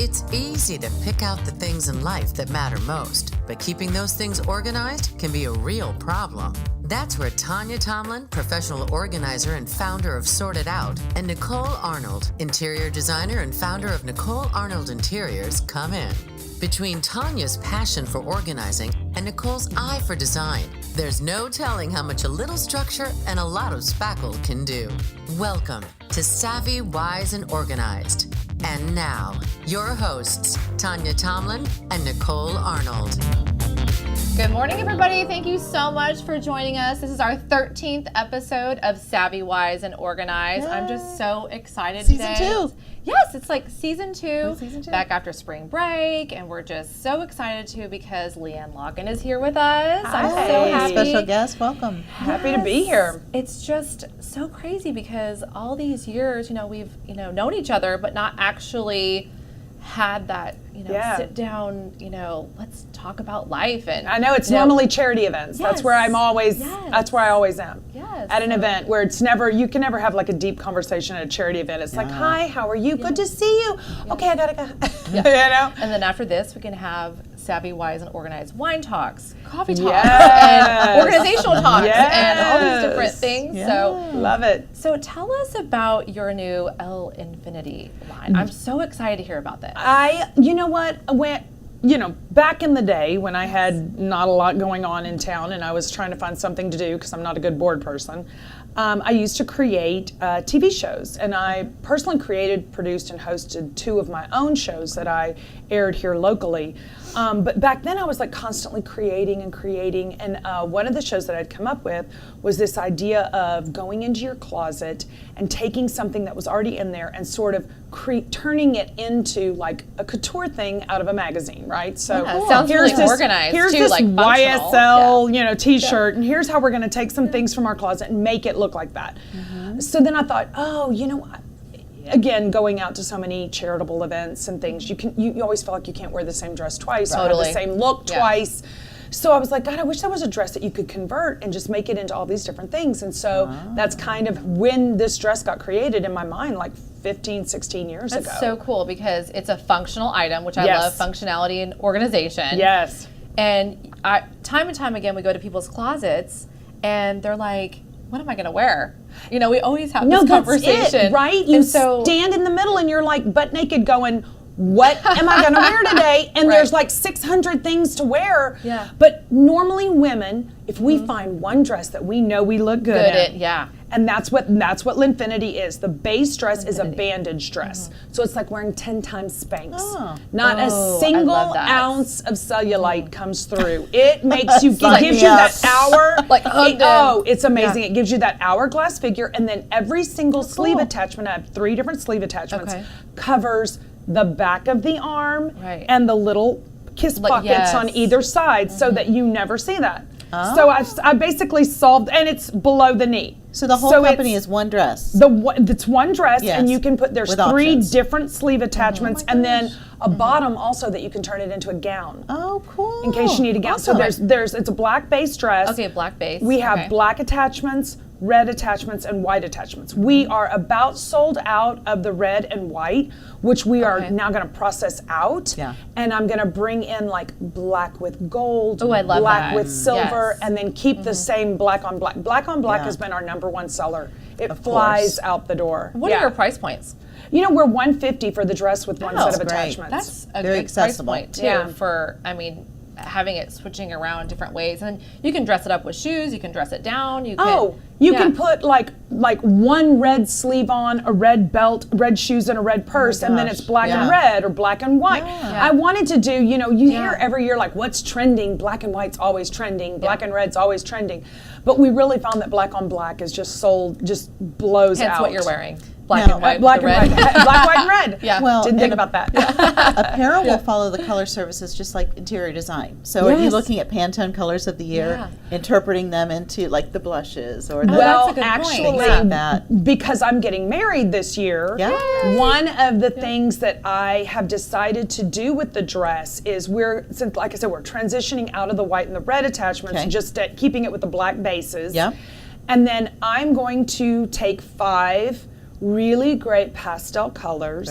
It's easy to pick out the things in life that matter most, but keeping those things organized can be a real problem. That's where Tanya Tomlin, professional organizer and founder of Sort It Out, and Nicole Arnold, interior designer and founder of Nicole Arnold Interiors, come in. Between Tanya's passion for organizing and Nicole's eye for design, there's no telling how much a little structure and a lot of spackle can do. Welcome to Savvy, Wise, and Organized. And now, your hosts, Tanya Tomlin and Nicole Arnold. Good morning, everybody. Thank you so much for joining us. This is our 13th episode of Savvy, Wise, and Organized. Yay. I'm just so excited Season today. 2. Yes, it's like season two, Season 2. back after spring break, and we're just so excited too because LeeAnne Locken is here with us. I'm so happy. Special guest, welcome. Happy to be here. It's just so crazy because all these years, we've, known each other, but not actually had that, sit down, let's talk about life. And I know it's normally charity events. Yes. That's where I'm always, that's where I always am. Yes. At an event where you can never have like a deep conversation at a charity event. It's like, hi, how are you? Good to see you. Okay, I gotta go. And then after this, we can have Savvy, Wise, and Organized wine talks, coffee talks, Yes. and organizational talks, Yes. and all these different things. Yeah. So Love it. So tell us about your new L Infinity line. I'm so excited to hear about this. You know what? Back in the day when I had not a lot going on in town and I was trying to find something to do because I'm not a good bored person, I used to create TV shows. And I personally created, produced, and hosted 2 of my own shows that I aired here locally. But back then I was like constantly creating. And one of the shows that I'd come up with was this idea of going into your closet and taking something that was already in there and sort of turning it into like a couture thing out of a magazine, right? So sounds really organized here's too, this like functional. YSL, t-shirt, and here's how we're going to take some things from our closet and make it look like that. So then I thought, again, going out to so many charitable events and things, you always feel like you can't wear the same dress twice or have the same look twice. So I was like, God, I wish there was a dress that you could convert and just make it into all these different things. And so that's kind of when this dress got created in my mind, like 15, 16 years ago. That's so cool because it's a functional item, which I love, functionality and organization. Yes. And time and time again, we go to people's closets and they're like, what am I going to wear? We always have this conversation. That's it, right? You stand in the middle and you're like butt naked going, what am I going to wear today? And there's like 600 things to wear. Yeah. But normally women, if we find one dress that we know we look good in, and that's what Linfinity is. The base dress is a bandage dress. So it's like wearing 10 times Spanx. Not a single ounce of cellulite comes through. It makes you, gives you that hour. It's amazing. It gives you that hourglass figure, and then every single sleeve attachment, I have 3 different sleeve attachments, covers the back of the arm and the little kiss pockets on either side so that you never see that. So I basically solved, and it's below the knee. So the whole company is one dress. It's one dress, and you can there's 3 different sleeve attachments, and then a bottom also that you can turn it into a gown. Oh, cool. In case you need a gown. So it's a black base dress. Okay, black base. We have black attachments, red attachments, and white attachments. We are about sold out of the red and white, which we are now going to process out. Yeah. And I'm going to bring in like black with gold, I love black that. with silver, and then keep the same black on black. Black on black has been our #1 seller. It flies out the door. What are your price points? We're $150 for the dress with one set of great. attachments. That's a Very good accessible. price point too for, having it switching around different ways. And you can dress it up with shoes, you can dress it down, you can put like one red sleeve on, a red belt, red shoes, and a red purse, and then it's black and red or black and white. I wanted to do, you hear every year like what's trending, black and white's always trending, black and red's always trending. But we really found that black on black is just sold, just blows out. Hence what you're wearing. Black and white. Black and white. Black, white, and red. Yeah. Well, didn't think about that. Apparel will follow the color services just like interior design. So are you looking at Pantone colors of the year, interpreting them into like the blushes or the that's a good actually, point. like that? Because I'm getting married this year, one of the things that I have decided to do with the dress is since like I said, we're transitioning out of the white and the red attachments, just keeping it with the black bases. Yeah. And then I'm going to take 5 really great pastel colors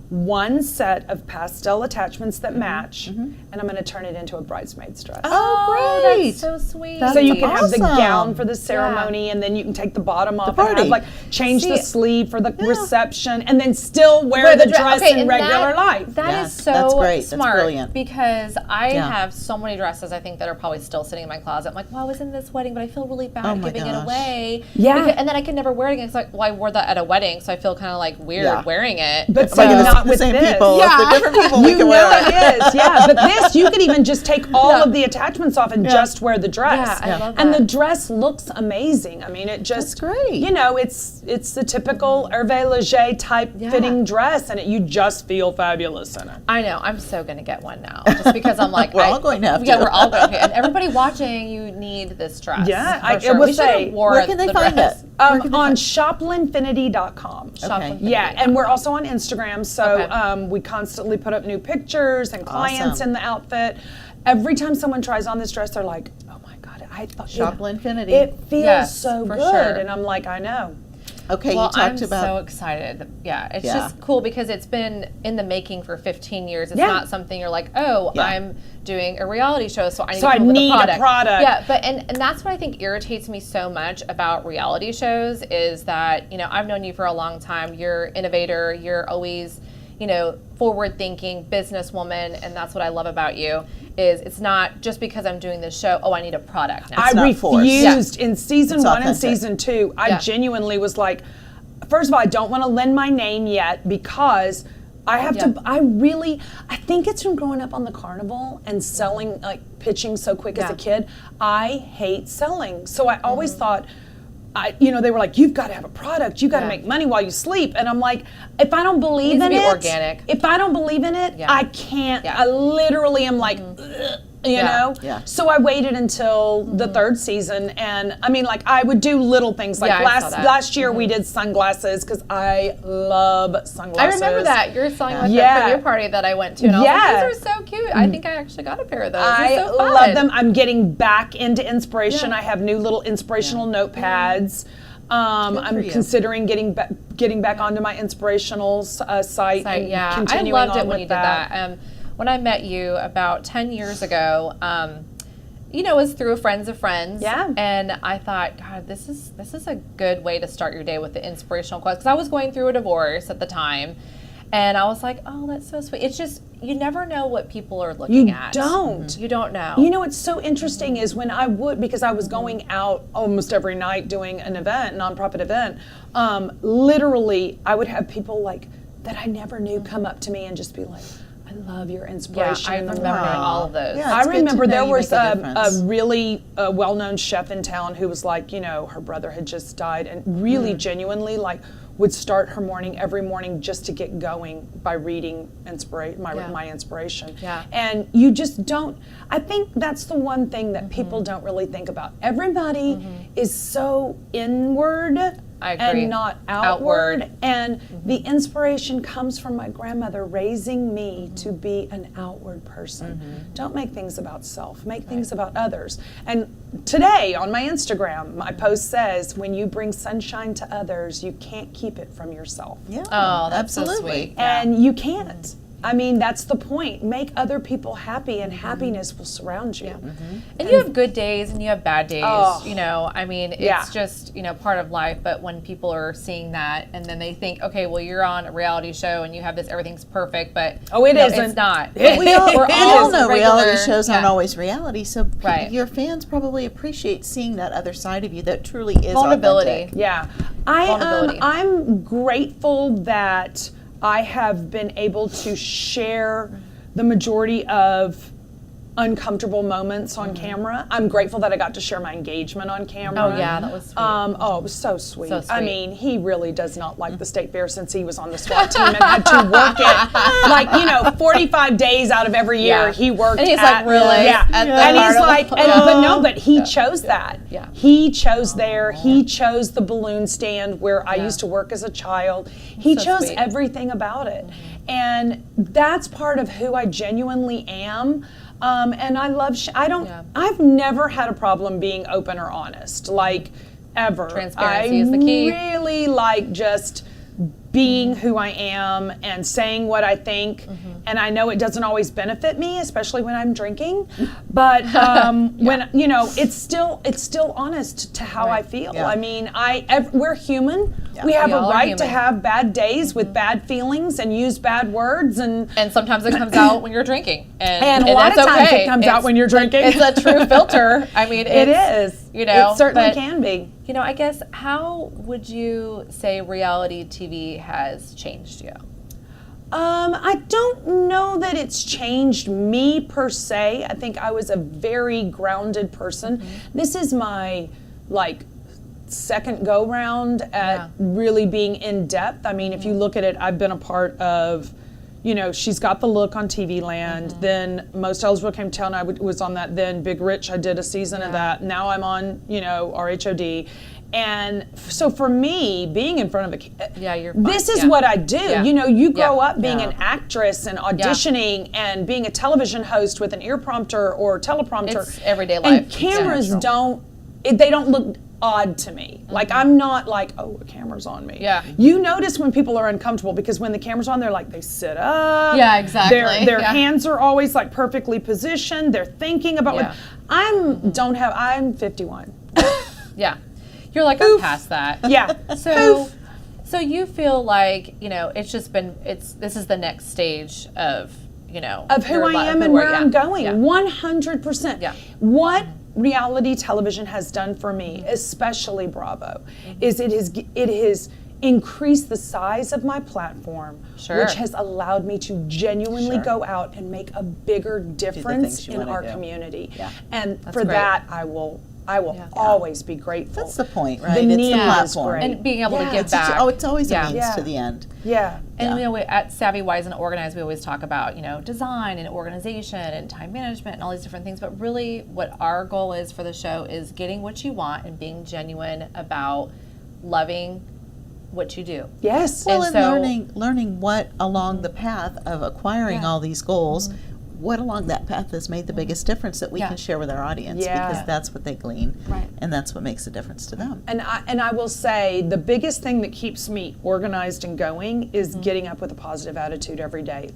one set of pastel attachments that match, and I'm going to turn it into a bridesmaid's dress. Oh, great! That's so sweet. So you can have the gown for the ceremony, and then you can take the bottom off and have, like, change the sleeve for the reception, and then still wear the dress in regular life. That is so that's great. smart. That's brilliant. Because I have so many dresses, I think, that are probably still sitting in my closet. I'm like, well, I was in this wedding, but I feel really bad giving it away. Yeah. And then I can never wear it again. It's like, well, I wore that at a wedding, so I feel kind of like weird wearing it. But so not with same this. people. Yeah. If they're different people, we can wear it is, yeah. But this, you could even just take all of the attachments off and just wear the dress. Yeah, I love and that. the dress looks amazing. I mean, it just, That's great. you know, it's the typical Hervé Leger type fitting dress, and you just feel fabulous in it. I know. I'm so going to get one now. Just because I'm like, We're all going to have to. Yeah, we're all going to. And everybody watching, you need this dress. Yeah, for I sure. would We say, should've wore where can they the find dress. it? On shoplinfinity.com. Okay. Yeah, and we're also on Instagram, so we constantly put up new pictures and clients in the outfit. Every time someone tries on this dress, they're like, "Oh my God, I thought Shop Linfinity. it feels so for good," sure. and I'm like, "I know." Okay, Well, you talked I'm about. so excited. Yeah, it's just cool because it's been in the making for 15 years. It's not something you're like, oh, I'm doing a reality show, so I need to come with a product. Yeah, but and that's what I think irritates me so much about reality shows is that, you know, I've known you for a long time. You're an innovator. You're always, you know, forward-thinking businesswoman, and that's what I love about you. Is it's not just because I'm doing this show, oh, I need a product now. I refused in season 1 and season 2. I genuinely was like, first of all, I don't want to lend my name yet because I have to, I think it's from growing up on the carnival and selling, like pitching so quick as a kid. I hate selling. So I always thought, they were like, you've got to have a product. You've got to make money while you sleep. And I'm like, if I don't believe in it, organic. If I don't believe in it, I can't. I literally am like, you know? Yeah. So I waited until the 3rd season. And I mean, like, I would do little things. Like last year we did sunglasses because I love sunglasses. I remember that. You're selling like the premiere party that I went to. And I was like, these are so cute. I think I actually got a pair of those. I so fun. love them. I'm getting back into inspiration. I have new little inspirational notepads. I'm considering getting back onto my inspirational site and continuing I loved it on when with you did that. When I met you about 10 years ago, you know, it was through a friends of friends. Yeah. And I thought, God, this is a good way to start your day with the inspirational quotes. Because I was going through a divorce at the time. And I was like, oh, that's so sweet. It's just, you never know what people are looking at. You don't. You don't know. You know what's so interesting is when because I was going out almost every night doing an event, nonprofit event, literally I would have people like that I never knew come up to me and just be like, I love your inspiration. Yeah, I remember all of those. Yeah, I remember there was a really well-known chef in town who was like, you know, her brother had just died and really genuinely like would start her morning every morning just to get going by reading my inspiration. Yeah. And you just don't, I think that's the one thing that people don't really think about. Everybody is so inward I agree. and not outward. And the inspiration comes from my grandmother raising me to be an outward person. Don't make things about self, make things about others. And today on my Instagram, my post says, when you bring sunshine to others, you can't keep it from yourself. Yeah. Oh, that's absolutely. so sweet. And you can't. I mean, that's the point. Make other people happy and happiness will surround you. And you have good days and you have bad days, you know, I mean, it's Yeah. just, you know, part of life, but when people are seeing that and then they think, okay, well, you're on a reality show and you have this, everything's perfect, but it isn't. it's not. We all know regular, reality shows aren't always reality, so Right. your fans probably appreciate seeing that other side of you that truly is Vulnerability. authentic. Yeah. Vulnerability. I'm grateful that I have been able to share the majority of uncomfortable moments on camera. I'm grateful that I got to share my engagement on camera. Oh, yeah, that was sweet. It was so sweet. So sweet. I mean, he really does not like the state fair since he was on the SWAT team and had to work it. Like, you know, 45 days out of every year he worked And he's like, really? Yeah. At the And he's like, carnival? but he chose that. Yeah. He chose there. He chose the balloon stand where I used to work as a child. He so chose sweet. everything about it. And that's part of who I genuinely am. And I love, I've never had a problem being open or honest, like ever. Transparency is the key. I really like just being who I am and saying what I think. And I know it doesn't always benefit me, especially when I'm drinking, but when, you know, it's still honest to how I feel. I mean, we're human. We have a right to have bad days with bad feelings and use bad words, and sometimes it comes out when you're drinking, and a lot of times it comes out when you're drinking. It's a true filter. I mean, it is. You know, it certainly can be. You know, I guess, how would you say reality TV has changed you? I don't know that it's changed me per se. I think I was a very grounded person. This is my, second go round at really being in depth. I mean, if you look at it, I've been a part of, you know, She's Got the Look on TV Land. Then Most Eligible Came to Town, I was on that then. Big Rich, I did a season of that. Now I'm on, you know, RHOD. And so for me, being in front of this is what I do. You know, you grow up being an actress and auditioning and being a television host with an ear prompter or teleprompter. It's everyday life. And cameras they don't look odd to me. Like, I'm not like, oh, a camera's on me. You notice when people are uncomfortable, because when the camera's on, they're like, they sit up. Yeah, exactly. Their hands are always like perfectly positioned. They're thinking about what I'm 51. You're like, I'm past that. So you feel like, you know, it's just been, this is the next stage of, you know, of who I am and where I'm going. 100%. What reality television has done for me, especially Bravo, is it has increased the size of my platform, which has allowed me to genuinely go out and make a bigger difference in our community. And for that, I will always be grateful. That's the point, right? It's the platform. And being able to give back. It's always a means to the end. And you know, at Savvy, Wise, and Organized, we always talk about, you know, design and organization and time management and all these different things. But really, what our goal is for the show is getting what you want and being genuine about loving what you do. Well, and learning what along the path of acquiring all these goals, what along that path has made the biggest difference that we can share with our audience, because that's what they glean, and that's what makes a difference to them. And I will say the biggest thing that keeps me organized and going is getting up with a positive attitude every day.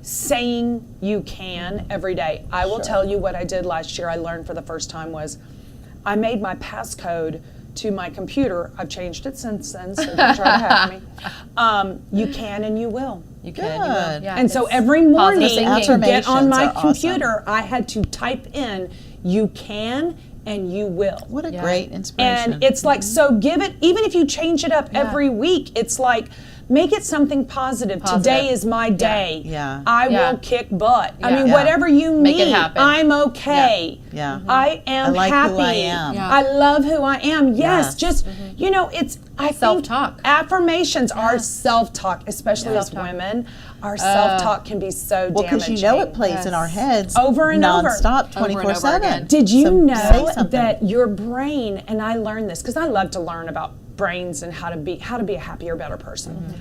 Saying you can every day. I will tell you what I did last year. I learned for the first time was I made my passcode to my computer. I've changed it since then, so don't try to hack me. You can and you will. You can and you will. Yeah, and so every morning to get on my computer, I had to type in, you can and you will. What a great inspiration. And it's like, so give it, even if you change it up every week, it's like, make it something positive. Today is my day. I will kick butt. I mean, whatever you need, I'm okay. I am happy. Who I am. I love who I am. Just, you know, I self-talk. think affirmations are self-talk, especially as women. Our self-talk can be so damaging. Well, because you know it plays in our heads over and nonstop, 24/7. Did you know that your brain, and I learned this because I love to learn about brains and how to be a happier, better person,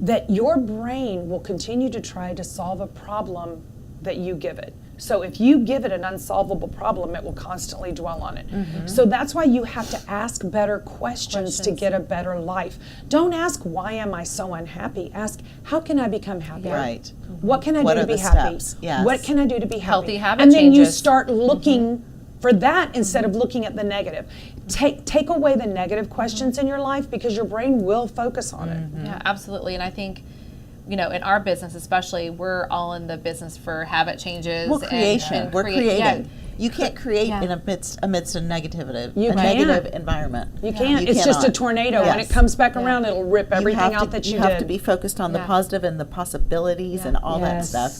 that your brain will continue to try to solve a problem that you give it. So if you give it an unsolvable problem, it will constantly dwell on it. So that's why you have to ask better questions to get a better life. Don't ask, why am I so unhappy? Ask, how can I become happier? What can I do to be happy? What can I do to be happy? Healthy habit changes. And then you changes. Start looking for that instead of looking at the negative. Take away the negative questions in your life, because your brain will focus on it. Yeah, absolutely. And I think, you know, in our business especially, we're all in the business for habit changes. Well, creation. We're creating. You can't create amidst a negative environment. You can't. It's just a tornado. When it comes back around, it'll rip everything out that you did. You have to be focused on the positive and the possibilities and all that stuff.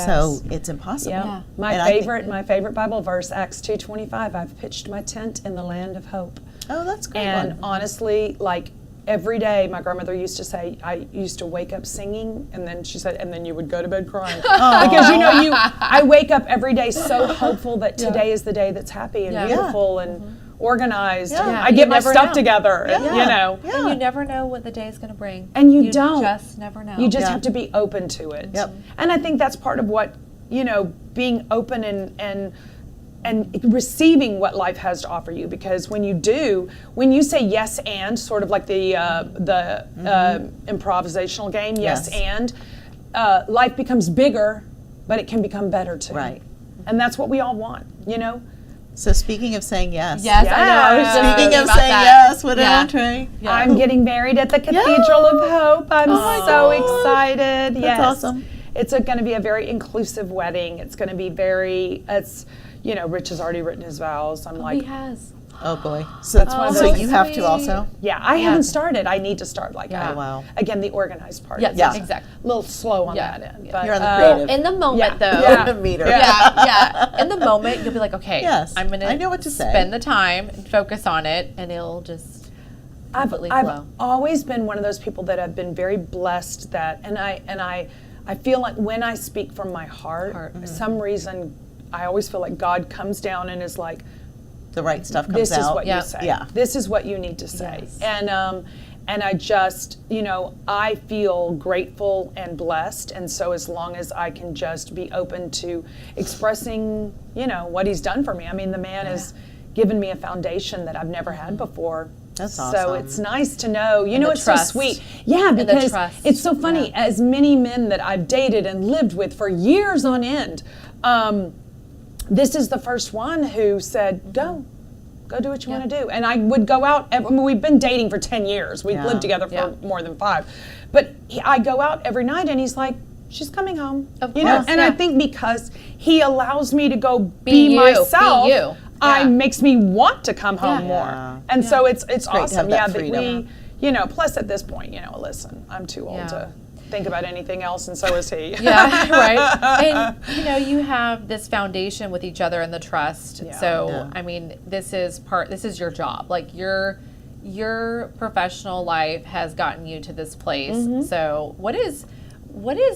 So it's impossible. My favorite Bible verse, Acts 2:25. I've pitched my tent in the land of hope. Oh, that's great. And honestly, like, every day, my grandmother used to say, I used to wake up singing, and then she said, and then you would go to bed crying. Because, you know, I wake up every day so hopeful that today is the day that's happy and beautiful and organized. And I get my stuff together, and, you know. And you never know what the day is going to bring. And you don't. You just never know. You just have to be open to it. And I think that's part of what, you know, being open and and receiving what life has to offer you. Because when you say yes and, sort of like the improvisational game, yes and, life becomes bigger, but it can become better too. Right. And that's what we all want, you know? So speaking of saying yes. Yes, I know. I was just Speaking of about saying that. yes, what an entree. Yeah. I'm getting married at the Cathedral of Hope. I'm so excited. That's awesome. It's going to be a very inclusive wedding. It's going to be Rich has already written his vows. I'm like, he has. Oh boy. So that's one of So those. you have to also? Yeah, I haven't started. I need to start. Wow. Again, the organized part. Yes, exactly. A little slow on that end. But, You're on the creative. In the moment, though. Meter. Yeah. In the moment, you'll be like, okay, I'm going to I know what to say. Spend the time and focus on it, and it'll just completely I've flow. always been one of those people that have been very blessed and I feel like when I speak from my heart, for some reason, I always feel like God comes down and is like, the right stuff comes this out. is what you say. Yeah. This is what you need to say. Yes. And I just, I feel grateful and blessed. And so as long as I can just be open to expressing, what he's done for me. I mean, the man has given me a foundation that I've never had before. That's awesome. So it's nice to know. It's trust. so sweet. Yeah, because trust. it's so funny. Yeah. As many men that I've dated and lived with for years on end, this is the first one who said, go do what you want to do. And I would go out, we've been dating for 10 years. We've lived together for more than 5. But I go out every night and he's like, she's coming home. Of course. And I think because he allows me to go be myself, be you. Makes me want to come home more. Yeah. And so it's great to have awesome. that That freedom. we, plus at this point, listen, I'm too old to think about anything else, and so is he. Yeah, right. And you have this foundation with each other and the trust. Yeah. So I mean, this is your job. Like your professional life has gotten you to this place. So what is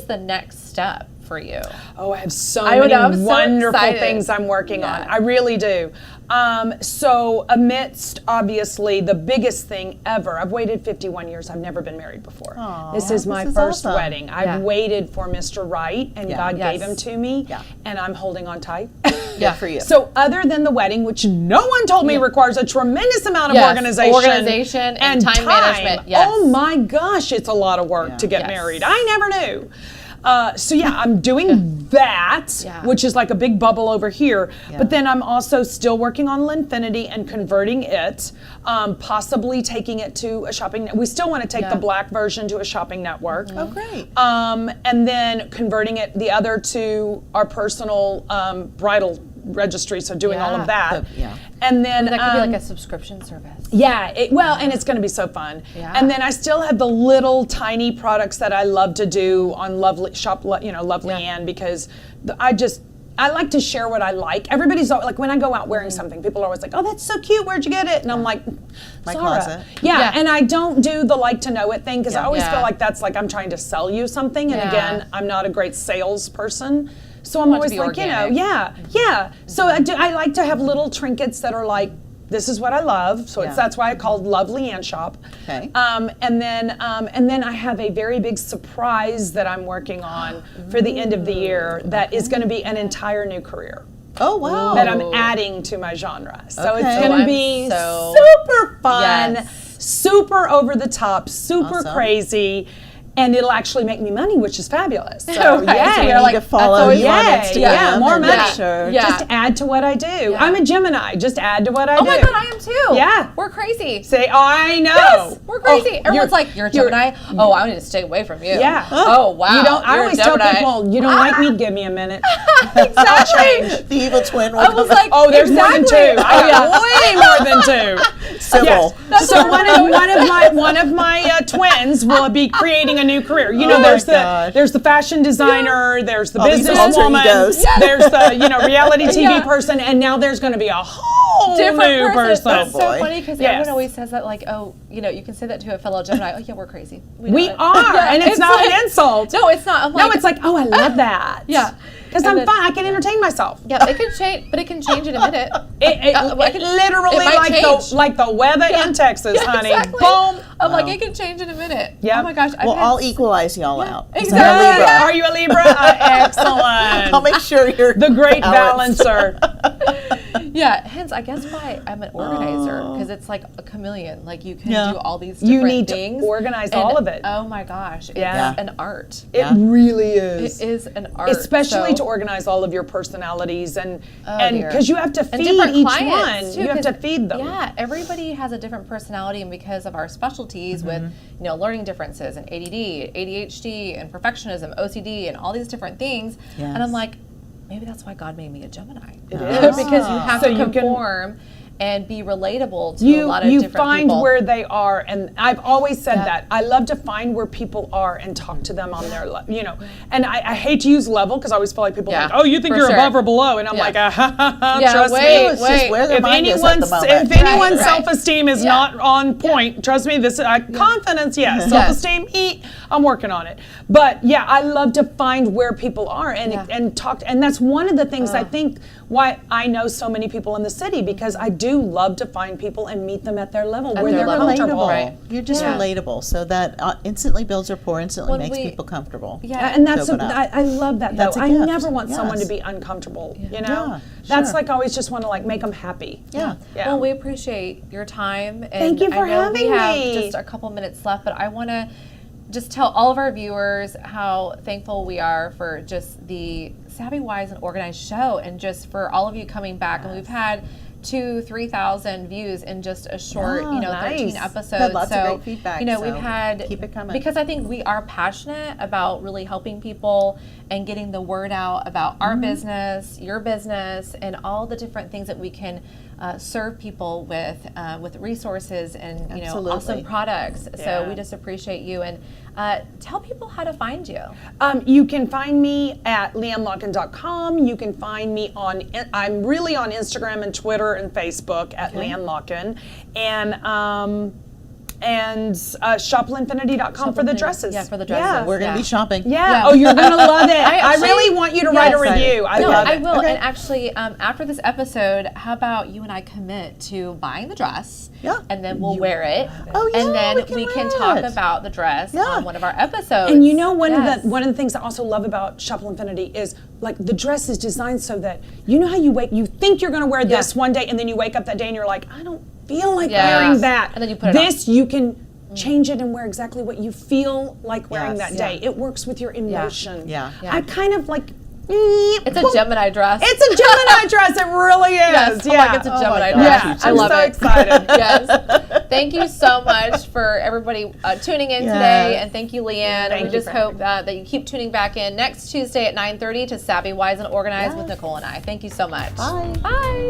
the next step for you? Oh, I have so many wonderful things I'm working on. I really do. So amidst, obviously, the biggest thing ever, I've waited 51 years. I've never been married before. Aww, this is my first wedding. I've waited for Mr. Right, and God gave him to me, and I'm holding on tight. Yeah, for you. So other than the wedding, which no one told me requires a tremendous amount of organization and time management. Yes. Oh my gosh, it's a lot of work to get married. I never knew. I'm doing that, which is like a big bubble over here. Yeah. But then I'm also still working on Linfinity and converting it, possibly taking it to a shopping. We still want to take the black version to a shopping network. Oh, great. And then converting it, the other to our personal bridal registry, so doing all of that. And then that could be like a subscription service. Yeah, and it's going to be so fun. Yeah. And then I still have the little tiny products that I love to do on LeeAnne, because I like to share what I like. Everybody's like, when I go out wearing something, people are always like, oh, that's so cute, where'd you get it? And I'm like, my Zara. closet. Yeah, and I don't do the like to know it thing, because I always feel like that's like I'm trying to sell you something, and again, I'm not a great salesperson. So I'm always like, So I like to have little trinkets that are like, this is what I love. So that's why I called Love LeeAnne Shop. Okay. And then I have a very big surprise that I'm working on for the end of the year that is going to be an entire new career. Oh, wow. That I'm adding to my genre. So it's going to be super fun, super over the top, super crazy. And it'll actually make me money, which is fabulous. So so you're like to follow you on Instagram. More money. Sure. Just add to what I do. Yeah. I'm a Gemini. Just add to what I do. Oh my God, I am too. Yeah. We're crazy. Say, I know. Yes, we're crazy. Everyone's like, you're a Gemini? Oh, I need to stay away from you. Yeah. Oh, wow. I always tell people, you don't like me, give me a minute. Exactly. The evil twin will I was like, there's more than 2. I got way more than 2. Civil. Yes. So one of my twins will be creating a new career. There's the fashion designer, there's the businesswoman, there's the reality TV person, and now there's going to be a whole different new person. That's so funny, because everyone always says that, like, you can say that to a fellow Gemini. Oh yeah, we're crazy. We are, and it's not an insult. No, it's not. No, it's like, oh, I love that. Yeah. Because I'm fun. I can entertain myself. Yeah, it can change, but it can change in a minute. It literally like the weather in Texas, honey. Exactly. Boom. I'm like, it can change in a minute. Yep. Oh my gosh. I'll equalize y'all out. Exactly. Are you a Libra? Excellent. I'll make sure you're the great balanced. balancer. Yeah, hence I guess why I'm an organizer, because it's like a chameleon. Like you can do all these different things. You need to organize all of it. Oh my gosh, it's an art. It really is. It is an art. Especially to organize all of your personalities and because you have to feed each one. You have to feed them. Yeah, everybody has a different personality, and because of our specialties with learning differences and ADD, ADHD, and perfectionism, OCD, and all these different things, and I'm like, maybe that's why God made me a Gemini. It is. Because you have to conform and be relatable to a lot of different people. You find where they are, and I've always said that. I love to find where people are and talk to them on their, and I hate to use level, because I always feel like people are like, oh, you think you're above or below, and I'm like, trust me. If anyone's self-esteem is not on point, trust me, this confidence, self-esteem, I'm working on it. But I love to find where people are and talk, and that's one of the things I think why I know so many people in the city, because I do love to find people and meet them at their level where they're comfortable. Right. You're just relatable, so that instantly builds rapport, instantly makes people comfortable. Yeah, and that's I love that though. I never want someone to be uncomfortable. That's like I always just want to like make them happy. Yeah. Well, we appreciate your time. And thank you for having me. We have just a couple minutes left, but I want to just tell all of our viewers how thankful we are for just the Savvy, Wise, and Organized show, and just for all of you coming back. And we've had 2,000-3,000 views in just a short, 13 episodes. Had lots of great feedback. We've had, keep it coming, because I think we are passionate about really helping people and getting the word out about our business, your business, and all the different things that we can serve people with resources and awesome products. So we just appreciate you, and tell people how to find you. You can find me at LeeAnneLocken.com. You can find me I'm really on Instagram and Twitter and Facebook at LeeAnne Locken, and shoplinfinity.com for the dresses. Yeah, for the dresses. Yeah, we're going to be shopping. Yeah. Oh, you're going to love it. I really want you to write a review. I will. Okay. And actually, after this episode, how about you and I commit to buying the dress? Yeah. And then we'll wear it. Oh, yeah. And then we can talk about the dress on one of our episodes. And one of the things I also love about Shop Infinity is like the dress is designed so that how you think you're going to wear this one day, and then you wake up that day and you're like, I don't feel like wearing that. And then you put it on. You can change it and wear exactly what you feel like wearing that day. It works with your emotion. Yeah. I kind of like. It's a Gemini dress. It's a Gemini dress. It really is. Yes. Yeah. It's a Gemini dress. Yeah. I love it. I'm so excited. Yes. Thank you so much for everybody tuning in today, and thank you, LeeAnne. And we just hope that you keep tuning back in next Tuesday at 9:30 to Savvy, Wise, and Organized with Nicole and I. Thank you so much. Bye. Bye.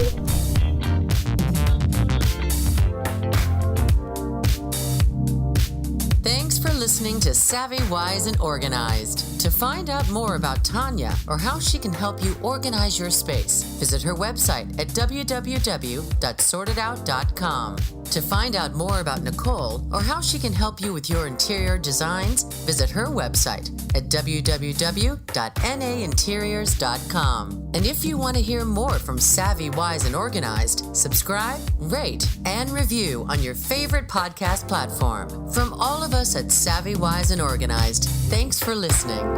Thanks for listening to Savvy, Wise, and Organized. To find out more about Tanya or how she can help you organize your space, visit her website at www.sortedout.com. To find out more about Nicole or how she can help you with your interior designs, visit her website at www.nainteriors.com. And if you want to hear more from Savvy, Wise, and Organized, subscribe, rate, and review on your favorite podcast platform. From all of us at Savvy, Wise, and Organized, thanks for listening.